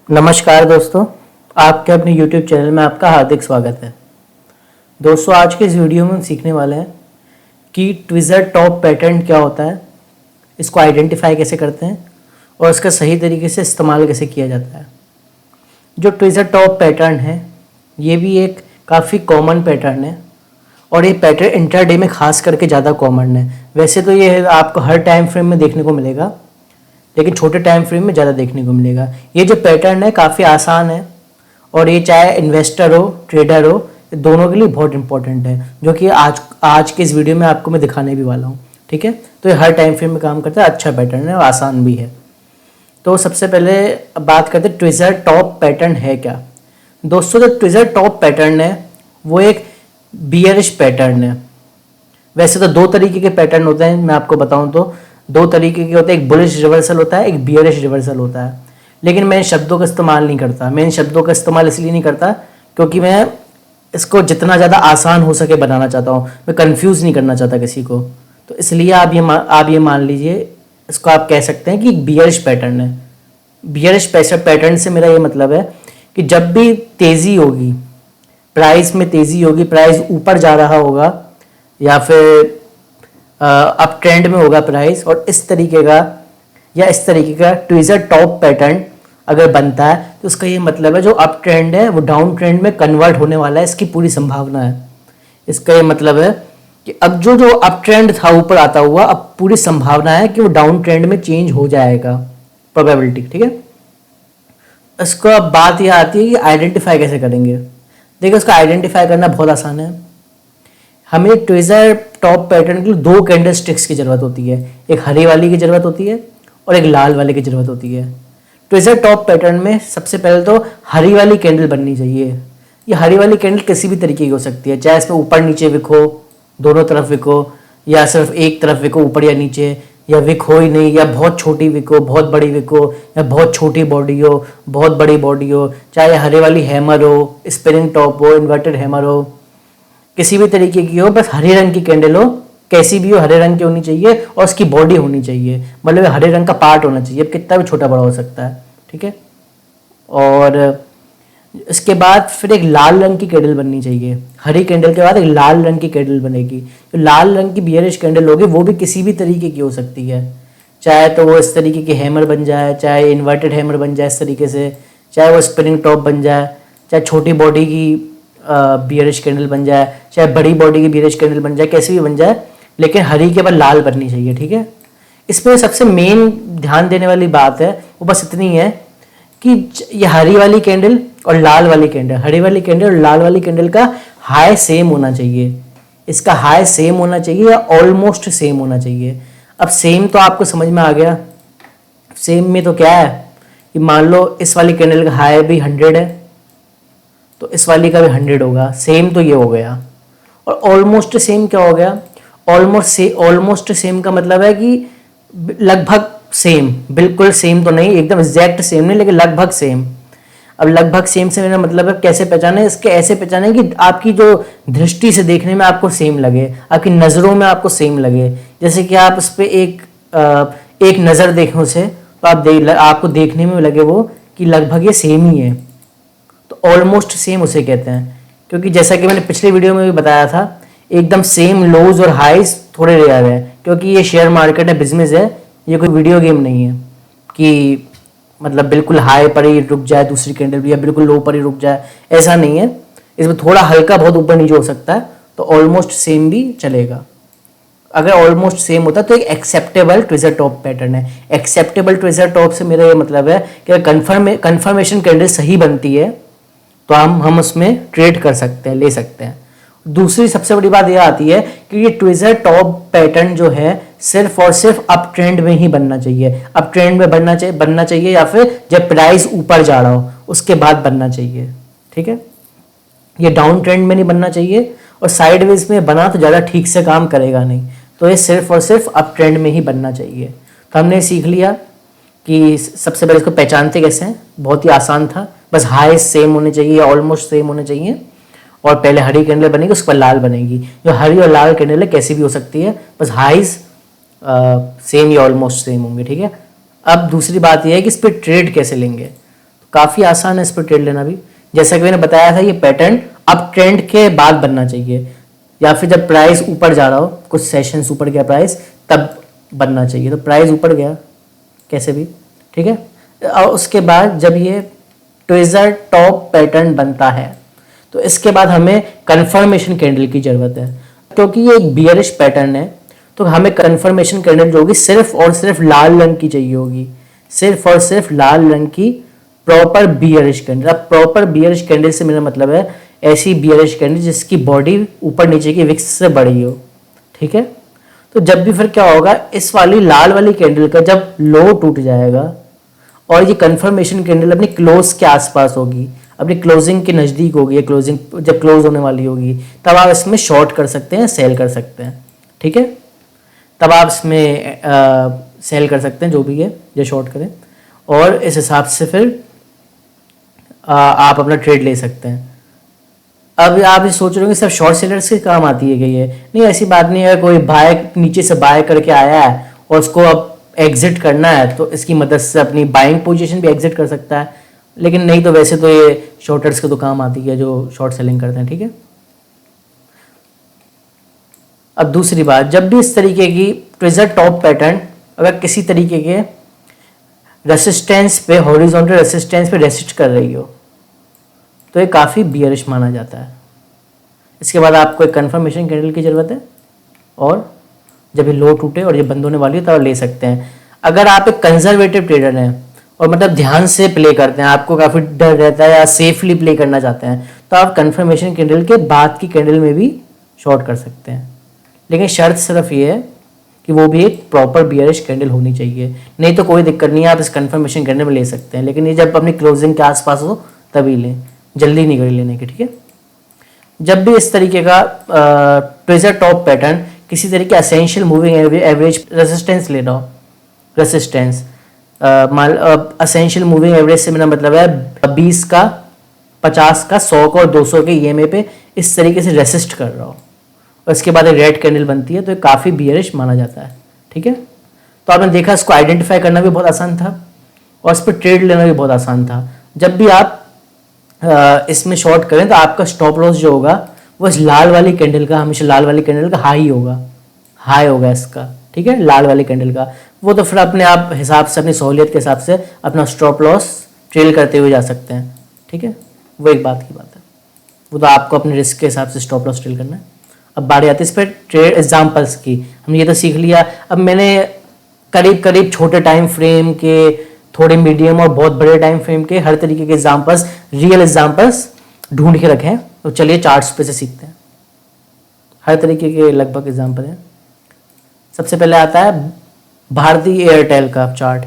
नमस्कार दोस्तों, आपके अपने YouTube चैनल में आपका हार्दिक स्वागत है। दोस्तों, आज के इस वीडियो में हम सीखने वाले हैं कि ट्विज़र टॉप पैटर्न क्या होता है, इसको आइडेंटिफाई कैसे करते हैं और इसका सही तरीके से इस्तेमाल कैसे किया जाता है। जो ट्विज़र टॉप पैटर्न है ये भी एक काफ़ी कॉमन पैटर्न है और ये पैटर्न इंट्राडे में खास करके ज़्यादा कॉमन है। वैसे तो ये आपको हर टाइम फ्रेम में देखने को मिलेगा, लेकिन छोटे टाइम फ्रेम में ज़्यादा देखने को मिलेगा। ये जो पैटर्न है काफ़ी आसान है और ये चाहे इन्वेस्टर हो ट्रेडर हो, दोनों के लिए बहुत इंपॉर्टेंट है, जो कि आज के इस वीडियो में आपको मैं दिखाने भी वाला हूँ। ठीक है, तो ये हर टाइम फ्रेम में काम करता है, अच्छा पैटर्न है और आसान भी है। तो सबसे पहले बात करते हैं ट्विज़र टॉप पैटर्न है क्या। दोस्तों, जो ट्विज़र टॉप पैटर्न है वो एक बियरिश पैटर्न है। वैसे तो दो तरीके के पैटर्न होते हैं, मैं आपको बताऊं तो दो तरीके के होते हैं, एक बुलिश रिवर्सल होता है, एक बियरिश रिवर्सल होता है। लेकिन मैं इन शब्दों का इस्तेमाल नहीं करता। मैं इन शब्दों का इस्तेमाल इसलिए नहीं करता क्योंकि मैं इसको जितना ज़्यादा आसान हो सके बनाना चाहता हूँ। मैं कंफ्यूज नहीं करना चाहता किसी को, तो इसलिए आप ये मान लीजिए, इसको आप कह सकते हैं कि बियरिश पैटर्न है। बियरिश पैटर्न से मेरा ये मतलब है कि जब भी तेज़ी होगी, प्राइस में तेज़ी होगी, प्राइस ऊपर जा रहा होगा या फिर अप ट्रेंड में होगा प्राइस, और इस तरीके का ट्विज़र टॉप पैटर्न अगर बनता है तो उसका ये मतलब है जो अप ट्रेंड है वो डाउन ट्रेंड में कन्वर्ट होने वाला है, इसकी पूरी संभावना है। इसका ये मतलब है कि अब जो अप ट्रेंड था ऊपर आता हुआ, अब पूरी संभावना है कि वो डाउन ट्रेंड में चेंज हो जाएगा, प्रोबेबिलिटी। ठीक है, इसको अब बात यह आती है कि आइडेंटिफाई कैसे करेंगे। देखिए, उसका आइडेंटिफाई करना बहुत आसान है। हमें ट्विज़र टॉप पैटर्न के लिए दो कैंडल स्टिक्स की ज़रूरत होती है, एक हरी वाली की ज़रूरत होती है और एक लाल वाले की ज़रूरत होती है। ट्विज़र टॉप पैटर्न में सबसे पहले तो हरी वाली कैंडल बननी चाहिए। ये हरी वाली कैंडल किसी भी तरीके की हो सकती है, चाहे इसमें ऊपर नीचे विक हो, दोनों तरफ विक हो, या सिर्फ एक तरफ विक हो ऊपर या नीचे, या विक हो ही नहीं, या बहुत छोटी विक हो, बहुत बड़ी विक हो, या बहुत छोटी बॉडी हो, बहुत बड़ी बॉडी हो, चाहे हरे वाली हैमर हो, स्पिनिंग टॉप हो, इन्वर्टेड हैमर हो, किसी भी तरीके की हो, बस हरे रंग की कैंडल हो, कैसी भी हो हरे रंग की होनी चाहिए और उसकी बॉडी होनी चाहिए, मतलब हरे रंग का पार्ट होना चाहिए, अब कितना भी छोटा बड़ा हो सकता है। ठीक है, और इसके बाद फिर एक लाल रंग की कैंडल बननी चाहिए। हरी कैंडल के बाद एक लाल रंग की कैंडल बनेगी। तो लाल रंग की बियरिश कैंडल होगी, वो भी किसी भी तरीके की हो सकती है, चाहे तो वो इस तरीके की हैमर बन जाए, चाहे इन्वर्टेड हैमर बन जाए इस तरीके से, चाहे वो स्पिनिंग टॉप बन जाए, चाहे छोटी बॉडी की बियरिश कैंडल बन जाए, चाहे बड़ी बॉडी की बियरिश कैंडल बन जाए, कैसी भी बन जाए, लेकिन हरी के बाद लाल बननी चाहिए। ठीक है, इसमें सबसे मेन ध्यान देने वाली बात है वो बस इतनी है कि ये हरी वाली कैंडल और लाल वाली कैंडल, हरी वाली कैंडल और लाल वाली कैंडल का हाई सेम होना चाहिए। इसका हाई सेम होना चाहिए या ऑलमोस्ट सेम होना चाहिए। अब सेम तो आपको समझ में आ गया। सेम में तो क्या है कि मान लो इस वाली कैंडल का हाई भी 100 है तो इस वाली का भी 100 होगा। सेम तो ये हो गया। और ऑलमोस्ट सेम क्या हो गया? ऑलमोस्ट सेम का मतलब है कि लगभग सेम, बिल्कुल सेम तो नहीं, एकदम एग्जैक्ट सेम नहीं, लेकिन लगभग सेम। अब लगभग सेम से मेरा मतलब है कैसे पहचाने, इसके ऐसे पहचाने कि आपकी जो दृष्टि से देखने में आपको सेम लगे, आपकी नज़रों में आपको सेम लगे। जैसे कि आप उस पर एक नज़र देखें उसे, तो आपको देखने में लगे वो कि लगभग ये सेम ही है, तो ऑलमोस्ट सेम उसे कहते हैं। क्योंकि जैसा कि मैंने पिछले वीडियो में भी बताया था, एकदम सेम लोज और हाइज थोड़े रेयर है, क्योंकि ये शेयर मार्केट है, बिजनेस है, ये कोई वीडियो गेम नहीं है कि मतलब बिल्कुल हाई पर ही रुक जाए दूसरी कैंडल भी, या बिल्कुल लो पर ही रुक जाए, ऐसा नहीं है। इसमें थोड़ा हल्का बहुत ऊपर नीचे हो सकता है, तो ऑलमोस्ट सेम भी चलेगा। अगर ऑलमोस्ट सेम होता है तो एक एक्सेप्टेबल ट्विज़र टॉप पैटर्न है। एक्सेप्टेबल ट्विज़र टॉप से मेरा ये मतलब है कि कन्फर्मेशन कैंडल सही बनती है तो हम उसमें ट्रेड कर सकते हैं, ले सकते हैं। दूसरी सबसे बड़ी बात यह आती है कि ये ट्विज़र टॉप पैटर्न जो है सिर्फ और सिर्फ अप ट्रेंड में ही बनना चाहिए। अप ट्रेंड में बनना चाहिए या फिर जब प्राइस ऊपर जा रहा हो उसके बाद बनना चाहिए। ठीक है, ये डाउन ट्रेंड में नहीं बनना चाहिए, और साइडवेज में बना तो ज़्यादा ठीक से काम करेगा नहीं। तो ये सिर्फ और सिर्फ अप ट्रेंड में ही बनना चाहिए। तो हमने सीख लिया कि सबसे पहले इसको पहचानते कैसे हैं, बहुत ही आसान था। बस हाई सेम होने चाहिए, ऑलमोस्ट सेम होने चाहिए, और पहले हरी कैंडल बनेगी उसके बाद लाल बनेगी। जो हरी और लाल कैंडल है कैसी भी हो सकती है, बस हाइज सेम या ऑलमोस्ट सेम होंगे। ठीक है, अब दूसरी बात यह है कि इस पर ट्रेड कैसे लेंगे। काफ़ी आसान है इस पर ट्रेड लेना भी। जैसा कि मैंने बताया था, ये पैटर्न अब ट्रेंड के बाद बनना चाहिए, या फिर जब प्राइस ऊपर जा रहा हो, कुछ सेशंस ऊपर गया प्राइस, तब बनना चाहिए। तो प्राइस ऊपर गया कैसे भी, ठीक है। और उसके बाद जब ये ट्विज़र टॉप पैटर्न बनता है तो इसके बाद हमें कंफर्मेशन कैंडल की ज़रूरत है, क्योंकि ये एक बियरिश पैटर्न है। तो हमें कंफर्मेशन कैंडल जो होगी सिर्फ और सिर्फ लाल रंग की चाहिए होगी, सिर्फ और सिर्फ लाल रंग की प्रॉपर बियरिश कैंडल। अब प्रॉपर बियरिश कैंडल से मेरा मतलब है ऐसी बियरिश कैंडल जिसकी बॉडी ऊपर नीचे की विक्स से बड़ी हो, ठीक है। तो जब भी फिर क्या होगा, इस वाली लाल वाली कैंडल का जब लो टूट जाएगा और ये कंफर्मेशन कैंडल अपनी क्लोज के आसपास होगी, अपनी क्लोजिंग के नज़दीक होगी, क्लोजिंग जब क्लोज होने वाली होगी, तब आप इसमें शॉर्ट कर सकते हैं, सेल कर सकते हैं, ठीक है। तब आप इसमें सेल कर सकते हैं जो भी है, जो शॉर्ट करें, और इस हिसाब से फिर आप अपना ट्रेड ले सकते हैं। अब आप ये सोच रहे हो कि सिर्फ शॉर्ट सेलर्स के काम आती है कि ये नहीं, ऐसी बात नहीं है। कोई बाय नीचे से बाय करके आया है और उसको अब एग्जिट करना है तो इसकी मदद से अपनी बाइंग पोजीशन भी एग्जिट कर सकता है, लेकिन नहीं तो वैसे तो ये शॉर्टर्स के तो काम आती है जो शॉर्ट सेलिंग करते हैं, ठीक है। अब दूसरी बात, जब भी इस तरीके की ट्विज़र टॉप पैटर्न अगर किसी तरीके के रेसिस्टेंस पे, हॉरिजॉन्टल रेसिस्टेंस पे रेसिस्ट कर रही हो तो ये काफ़ी बियरिश माना जाता है। इसके बाद आपको एक कंफर्मेशन कैंडल की ज़रूरत है, और जब ये लो टूटे और ये बंद होने वाली है तो आप ले सकते हैं। अगर आप एक कंजर्वेटिव ट्रेडर हैं और मतलब ध्यान से प्ले करते हैं, आपको काफ़ी डर रहता है या सेफली प्ले करना चाहते हैं, तो आप कंफर्मेशन कैंडल के बाद की कैंडल में भी शॉर्ट कर सकते हैं। लेकिन शर्त सिर्फ ये है कि वो भी एक प्रॉपर बियरिश कैंडल होनी चाहिए, नहीं तो कोई दिक्कत नहीं है, आप इस कंफर्मेशन कैंडल में ले सकते हैं। लेकिन ये जब अपनी क्लोजिंग के आसपास हो तभी लें, जल्दी नहीं करें लेने की, ठीक है। जब भी इस तरीके का ट्विज़र टॉप पैटर्न किसी तरीके असेंशियल मूविंग एवरेज रेसिस्टेंस ले रहा हो, रेसिस्टेंस असेंशियल मूविंग एवरेज से मेरा मतलब है 20 का, 50 का, 100 का और 200 के ईएमए पे इस तरीके से रेसिस्ट कर रहा हो और इसके बाद एक रेड कैंडल बनती है तो ये काफ़ी बियरिश माना जाता है, ठीक है। तो आपने देखा इसको आइडेंटिफाई करना भी बहुत आसान था और इस पर ट्रेड लेना भी बहुत आसान था। जब भी आप इसमें शॉर्ट करें तो आपका स्टॉप लॉस जो होगा वो इस लाल वाली कैंडल का, हमेशा लाल वाली कैंडल का हाई होगा इसका, ठीक है, लाल वाली कैंडल का। वो तो फिर अपने आप हिसाब से, अपनी सहूलियत के हिसाब से अपना स्टॉप लॉस ट्रेल करते हुए जा सकते हैं, ठीक है। वो एक बात की बात है, वो तो आपको अपने रिस्क के हिसाब से स्टॉप लॉस ट्रेल करना है। अब बारी आती है इस पर ट्रेड एग्जाम्पल्स की। हमने ये तो सीख लिया, अब मैंने करीब करीब छोटे टाइम फ्रेम के, थोड़े मीडियम और बहुत बड़े टाइम फ्रेम के हर तरीके के एग्जाम्पल्स, रियल एग्जाम्पल्स ढूंढ के रखे हैं। तो चलिए चार्ट्स पे से सीखते हैं। हर तरीके के लगभग एग्जाम्पल हैं। सबसे पहले आता है भारती एयरटेल का चार्ट।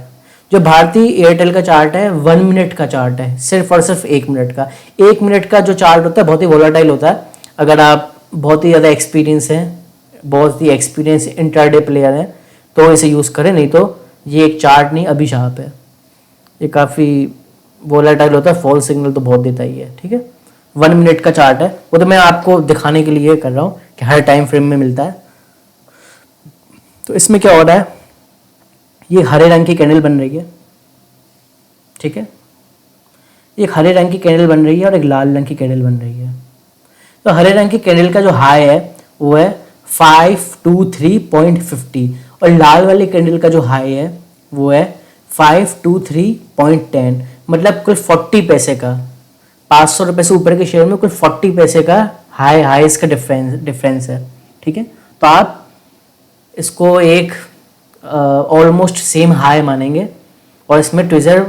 जो भारती एयरटेल का चार्ट है 1 मिनट का चार्ट है, सिर्फ और सिर्फ 1 मिनट का। 1 मिनट का जो चार्ट होता है बहुत ही वोलाटाइल होता है। अगर आप बहुत ही ज़्यादा एक्सपीरियंस हैं, बहुत ही एक्सपीरियंस इंट्राडे प्लेयर हैं तो इसे यूज़ करें, नहीं तो ये एक चार्ट नहीं अभिशाप है। ये काफ़ी वोलाटाइल होता है, फॉल सिग्नल तो बहुत देता ही है, ठीक है। 1 मिनट का चार्ट है, वो तो मैं आपको दिखाने के लिए कर रहा हूँ कि हर टाइम फ्रेम में मिलता है। तो इसमें क्या हो रहा है, ये हरे रंग की कैंडल बन रही है, ठीक है। एक हरे रंग की कैंडल बन रही है और एक लाल रंग की कैंडल बन रही है। तो हरे रंग की कैंडल का जो हाई है वो है 523.50 और लाल वाली कैंडल का जो हाई है वो है 523.10, मतलब कुल 40 पैसे का, 500 रुपये से ऊपर के शेयर में कुल 40 पैसे का हाई इसका डिफरेंस है, ठीक है। तो आप इसको एक ऑलमोस्ट सेम हाई मानेंगे और इसमें ट्विज़र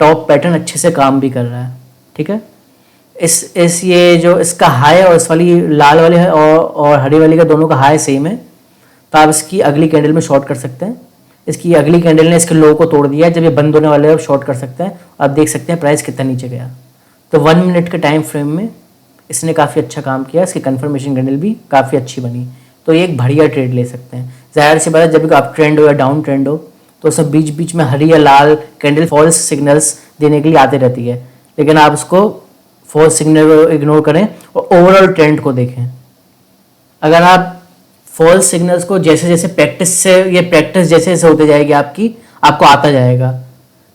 टॉप पैटर्न अच्छे से काम भी कर रहा है, ठीक है। इस ये जो इसका हाई और इस वाली लाल वाली है और हरी वाली का दोनों का हाई सेम है, तो आप इसकी अगली कैंडल में शॉर्ट कर सकते हैं। इसकी अगली कैंडल ने इसके लो को तोड़ दिया है, जब ये बंद होने वाले आप शॉर्ट कर सकते हैं। आप देख सकते हैं प्राइस कितना नीचे गया। तो 1 मिनट के टाइम फ्रेम में इसने काफ़ी अच्छा काम किया, इसकी कंफर्मेशन कैंडल भी काफ़ी अच्छी बनी। तो ये एक बढ़िया ट्रेड ले सकते हैं। ज़ाहिर सी बात है जब भी आप ट्रेंड हो या डाउन ट्रेंड हो तो सब बीच बीच में हरी या लाल कैंडल फॉल्स सिग्नल्स देने के लिए आती रहती है, लेकिन आप उसको फॉल्स सिग्नल को इग्नोर करें और ओवरऑल ट्रेंड को देखें। अगर आप फॉल्स सिग्नल्स को जैसे जैसे प्रैक्टिस जैसे जैसे होते जाएगी आपको आता जाएगा।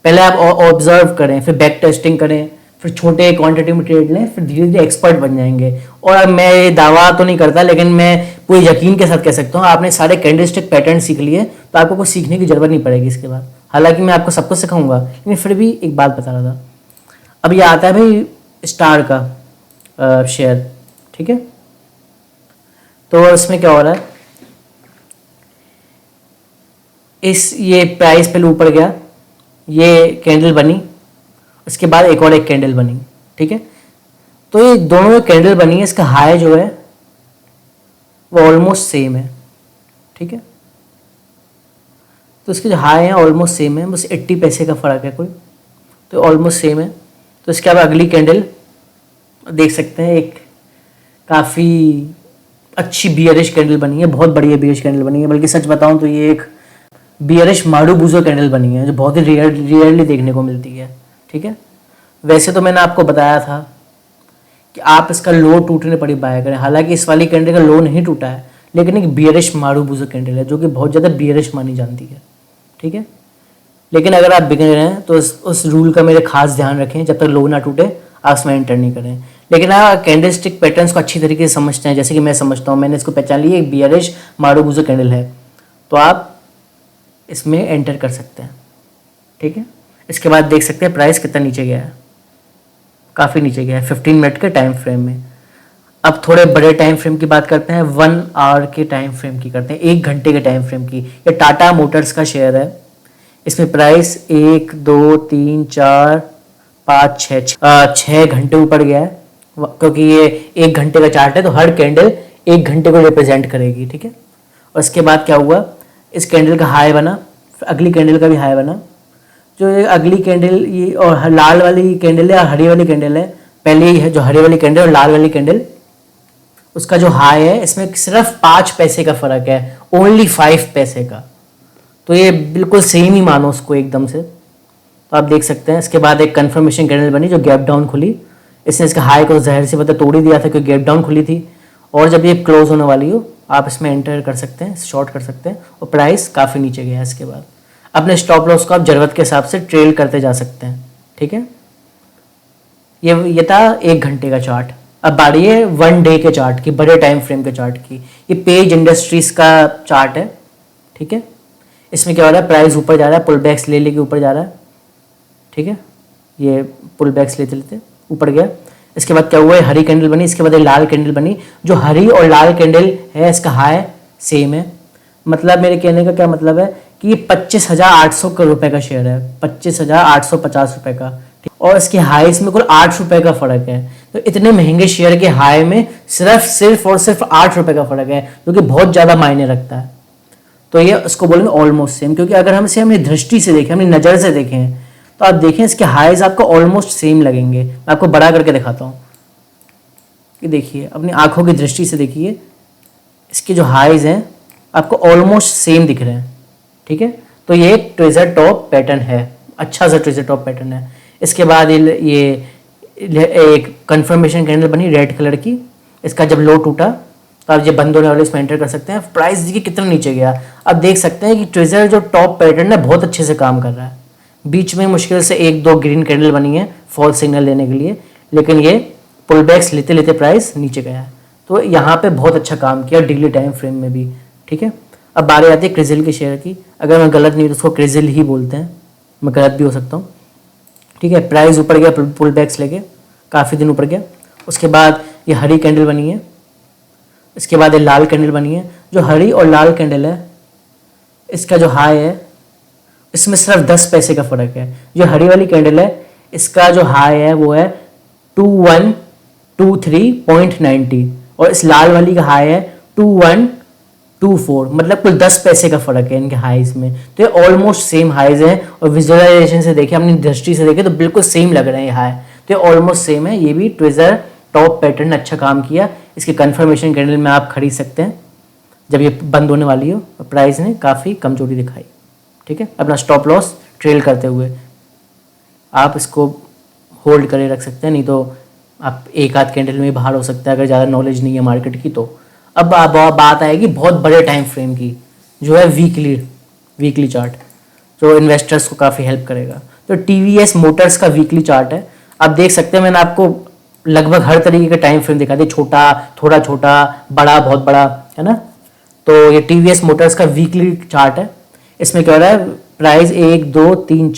पहले आप ऑब्जर्व करें, फिर बैक टेस्टिंग करें, फिर छोटे क्वांटिटी में ट्रेड लें, फिर धीरे धीरे एक्सपर्ट बन जाएंगे। और अब मैं ये दावा तो नहीं करता, लेकिन मैं पूरे यकीन के साथ कह सकता हूँ, आपने सारे कैंडलस्टिक पैटर्न सीख लिए तो आपको कुछ सीखने की जरूरत नहीं पड़ेगी इसके बाद। हालांकि मैं आपको सब कुछ सिखाऊंगा, लेकिन फिर भी एक बात बता रहा था। अब ये आता है भाई स्टार का शेयर, ठीक है। तो इसमें क्या हो रहा है, ये प्राइस पहले ऊपर गया, ये कैंडल बनी, उसके बाद एक और एक कैंडल बनी, ठीक है। तो ये दोनों कैंडल बनी है, इसका हाई जो है वो ऑलमोस्ट सेम है, ठीक है। तो इसके जो हाई है ऑलमोस्ट सेम है, बस 80 पैसे का फ़र्क है कोई, तो ऑलमोस्ट सेम है। तो इसके बाद अगली कैंडल देख सकते हैं, एक काफ़ी अच्छी बियरिश कैंडल बनी है, बहुत बढ़िया बियरिश कैंडल बनी है। बल्कि सच बताऊं तो ये एक बियरिश मारुबुजो कैंडल बनी है, जो बहुत ही रेयरली देखने को मिलती है, ठीक है। वैसे तो मैंने आपको बताया था कि आप इसका लो टूटने पर ही बाय करें, हालांकि इस वाली कैंडल का लो नहीं टूटा है, लेकिन एक बियरिश मारुबुजो कैंडल है जो कि बहुत ज़्यादा बियरिश मानी जाती है, ठीक है। लेकिन अगर आप बिगिनर हैं तो उस रूल का मेरे खास ध्यान रखें, जब तक लो ना टूटे आप इसमें एंटर नहीं करें। लेकिन आप कैंडल स्टिक पैटर्न्स को अच्छी तरीके से समझते हैं, जैसे कि मैं समझता हूँ, मैंने इसको पहचान लिया एक बियरिश मारुबुजो कैंडल है, तो आप इसमें एंटर कर सकते हैं, ठीक है। इसके बाद देख सकते हैं प्राइस कितना नीचे गया है, काफ़ी नीचे गया है 15 मिनट के टाइम फ्रेम में। अब थोड़े बड़े टाइम फ्रेम की बात करते हैं, 1 आवर के टाइम फ्रेम की करते हैं, 1 घंटे के टाइम फ्रेम की। ये टाटा मोटर्स का शेयर है, इसमें प्राइस 1 2 3 4 5 6 घंटे ऊपर गया है, क्योंकि ये 1 घंटे का चार्ट है, तो हर कैंडल 1 घंटे को रिप्रेजेंट करेगी, ठीक है। और इसके बाद क्या हुआ, इस कैंडल का हाई बना, फिर अगली कैंडल का भी हाई बना। जो ये अगली कैंडल, ये और लाल वाली कैंडल है और हरी वाली कैंडल है, पहले ही है जो हरी वाली कैंडल और लाल वाली कैंडल, उसका जो हाई है इसमें सिर्फ 5 पैसे का फर्क है, ओनली 5 पैसे का। तो ये बिल्कुल सेम ही मानो उसको एकदम से। तो आप देख सकते हैं इसके बाद एक कंफर्मेशन कैंडल बनी जो गैप डाउन खुली, इसने इसका हाई को ज़ाहिर सी बात है तोड़ ही दिया था क्योंकि गैप डाउन खुली थी। और जब ये क्लोज होने वाली हो आप इसमें एंटर कर सकते हैं, शॉर्ट कर सकते हैं, और प्राइस काफ़ी नीचे गया है। इसके बाद अपने स्टॉप लॉस को आप जरूरत के हिसाब से ट्रेल करते जा सकते हैं, ठीक है। ये था 1 घंटे का चार्ट। अब बारी है 1 डे के चार्ट की, बड़े टाइम फ्रेम के चार्ट की। ये पेज इंडस्ट्रीज का चार्ट है, ठीक है। इसमें क्या हो रहा है, प्राइस ऊपर जा रहा है, पुल बैक्स ले लेके ऊपर जा रहा है, ठीक है। ये पुल बैक्स लेते लेते ऊपर गया। इसके बाद क्या हुआ है, हरी कैंडल बनी, इसके बाद एक लाल कैंडल बनी। जो हरी और लाल कैंडल है इसका हाई सेम है। मतलब मेरे कहने का क्या मतलब है कि ये 25,800 रुपए का शेयर है, 25,850 रुपए का, और इसके हाईस में कुल 8 रुपए का फर्क है। तो इतने महंगे शेयर के हाई में सिर्फ 8 रुपए का फर्क है, जो कि बहुत ज़्यादा मायने रखता है। तो ये उसको बोलेंगे ऑलमोस्ट सेम, क्योंकि अगर हम इसे अपनी दृष्टि से देखें, अपनी नज़र से देखें, तो आप देखें इसके हाईज आपको ऑलमोस्ट सेम लगेंगे। मैं आपको बड़ा करके दिखाता हूँ कि देखिए, अपनी आंखों की दृष्टि से देखिए, इसके जो हाईज हैं आपको ऑलमोस्ट सेम दिख रहे हैं, ठीक है। तो ये एक ट्रेजर टॉप पैटर्न है, अच्छा सा ट्रेजर टॉप पैटर्न है। इसके बाद ये एक कंफर्मेशन कैंडल बनी रेड कलर की, इसका जब लो टूटा तो आप ये बंद होने वाले इसमें एंटर कर सकते हैं। प्राइस देखिए कितना नीचे गया। अब देख सकते हैं कि ट्रेजर जो टॉप पैटर्न है बहुत अच्छे से काम कर रहा है। बीच में मुश्किल से 1-2 ग्रीन कैंडल बनी है फॉल सिग्नल लेने के लिए, लेकिन ये पुल बैक्स लेते लेते प्राइस नीचे गया है। तो यहाँ पे बहुत अच्छा काम किया डेली टाइम फ्रेम में भी, ठीक है। अब बारी आती है क्रिजिल के शेयर की। अगर मैं गलत नहीं तो उसको क्रिजिल ही बोलते हैं, मैं गलत भी हो सकता हूँ, ठीक है। प्राइस ऊपर गया, पुल बैक्स लेके काफ़ी दिन ऊपर गया। उसके बाद ये हरी कैंडल बनी है, इसके बाद ये लाल कैंडल बनी है। जो हरी और लाल कैंडल है इसका जो हाई है इसमें सिर्फ 10 पैसे का फ़र्क है। जो हरी वाली कैंडल है इसका जो हाई है वो है 2123.90 और इस लाल वाली का हाई है 2124, मतलब कुल 10 पैसे का फ़र्क है इनके हाइज में। तो ये ऑलमोस्ट सेम हाइज हैं, और विजुअलाइजेशन से देखें, अपनी दृष्टि से देखें तो बिल्कुल सेम लग रहे हैं ये हाई। तो ये ऑलमोस्ट सेम है। ये भी ट्विज़र टॉप पैटर्न अच्छा काम किया। इसके कंफर्मेशन कैंडल में आप खरीद सकते हैं जब ये बंद होने वाली हो। प्राइस ने काफ़ी कमजोरी दिखाई, ठीक है। अपना स्टॉप लॉस ट्रेल करते हुए आप इसको होल्ड करे रख सकते हैं, नहीं तो आप एक आध कैंडल में बाहर हो सकता है अगर ज़्यादा नॉलेज नहीं है मार्केट की तो। अब बात आएगी बहुत बड़े टाइम फ्रेम की, जो है वीकली चार्ट, जो इन्वेस्टर्स को काफ़ी हेल्प करेगा। तो टीवीएस मोटर्स का वीकली चार्ट है। आप देख सकते हैं मैंने आपको लगभग हर तरीके का टाइम फ्रेम दिखा दिया, छोटा, थोड़ा छोटा, बड़ा, बहुत बड़ा, है ना। तो ये टीवीएस मोटर्स का वीकली चार्ट है। इसमें क्या हो रहा है, प्राइस 1 2 3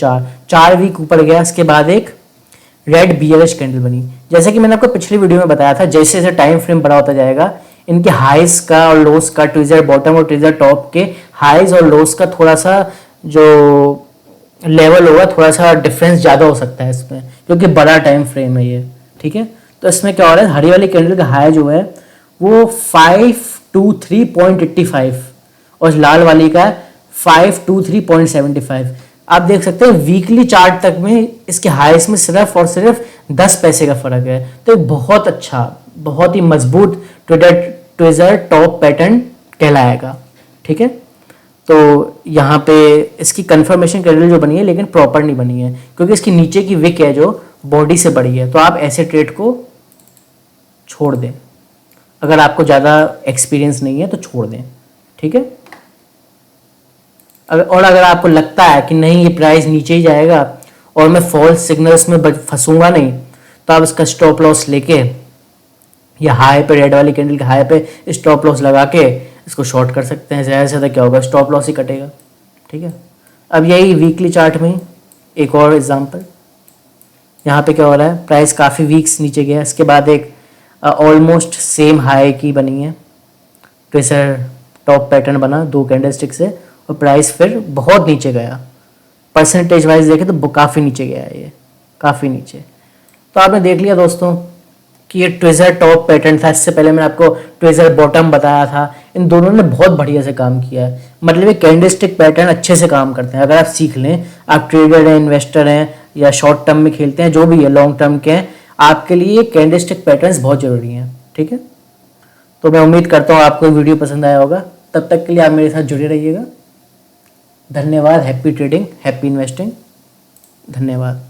4 वीक ऊपर गया, इसके बाद एक रेड बियरिश कैंडल बनी। जैसे कि मैंने आपको पिछली वीडियो में बताया था, जैसे जैसे टाइम फ्रेम बड़ा होता जाएगा इनके हाइज का और लोस का, ट्विजर बॉटम और ट्विजर टॉप के हाइज और लोस का थोड़ा सा जो लेवल होगा, थोड़ा सा डिफरेंस ज़्यादा हो सकता है इसमें, क्योंकि बड़ा टाइम फ्रेम है ये, ठीक है। तो इसमें क्या हो रहा है, हरी वाली कैंडल का हाई जो है वो 523.85 और लाल वाली का 523.75। आप देख सकते हैं वीकली चार्ट तक में इसके हाईस में सिर्फ और सिर्फ 10 पैसे का फर्क है। तो बहुत अच्छा, बहुत ही मजबूत ट्विजर टॉप पैटर्न कहलाएगा, ठीक है। तो यहाँ पे इसकी कंफर्मेशन कैंडल जो बनी है लेकिन प्रॉपर नहीं बनी है, क्योंकि इसकी नीचे की विक है जो बॉडी से बड़ी है। तो आप ऐसे ट्रेड को छोड़ दें, अगर आपको ज़्यादा एक्सपीरियंस नहीं है तो छोड़ दें, ठीक है। और अगर आपको लगता है कि नहीं ये प्राइस नीचे ही जाएगा और मैं फॉल्स सिग्नल्स में फंसूंगा नहीं, तो आप इसका स्टॉप लॉस लेके या हाई पे, रेड वाली कैंडल के हाई पे स्टॉप लॉस लगा के इसको शॉर्ट कर सकते हैं। ज़्यादा से ज़्यादा क्या होगा, स्टॉप लॉस ही कटेगा, ठीक है। अब यही वीकली चार्ट में एक और एग्जांपल, यहाँ पे क्या हो रहा है, प्राइस काफ़ी वीक्स नीचे गया, इसके बाद एक ऑलमोस्ट सेम हाई की बनी है, ट्विजर टॉप पैटर्न बना 2 कैंडलस्टिक से, और प्राइस फिर बहुत नीचे गया। परसेंटेज वाइज देखें तो काफ़ी नीचे गया है, ये काफ़ी नीचे। तो आपने देख लिया दोस्तों कि ये ट्विजर टॉप पैटर्न था। इससे पहले मैंने आपको ट्विजर बॉटम बताया था। इन दोनों ने बहुत बढ़िया से काम किया है, मतलब ये कैंडलस्टिक पैटर्न अच्छे से काम करते हैं। अगर आप सीख लें, आप ट्रेडर हैं, इन्वेस्टर हैं, या शॉर्ट टर्म में खेलते हैं, जो भी है, लॉन्ग टर्म के हैं, आपके लिए कैंडलस्टिक पैटर्न्स बहुत ज़रूरी हैं, ठीक है। तो मैं उम्मीद करता हूँ आपको वीडियो पसंद आया होगा। तब तक के लिए आप मेरे साथ जुड़े रहिएगा। धन्यवाद। Happy trading, happy investing. धन्यवाद।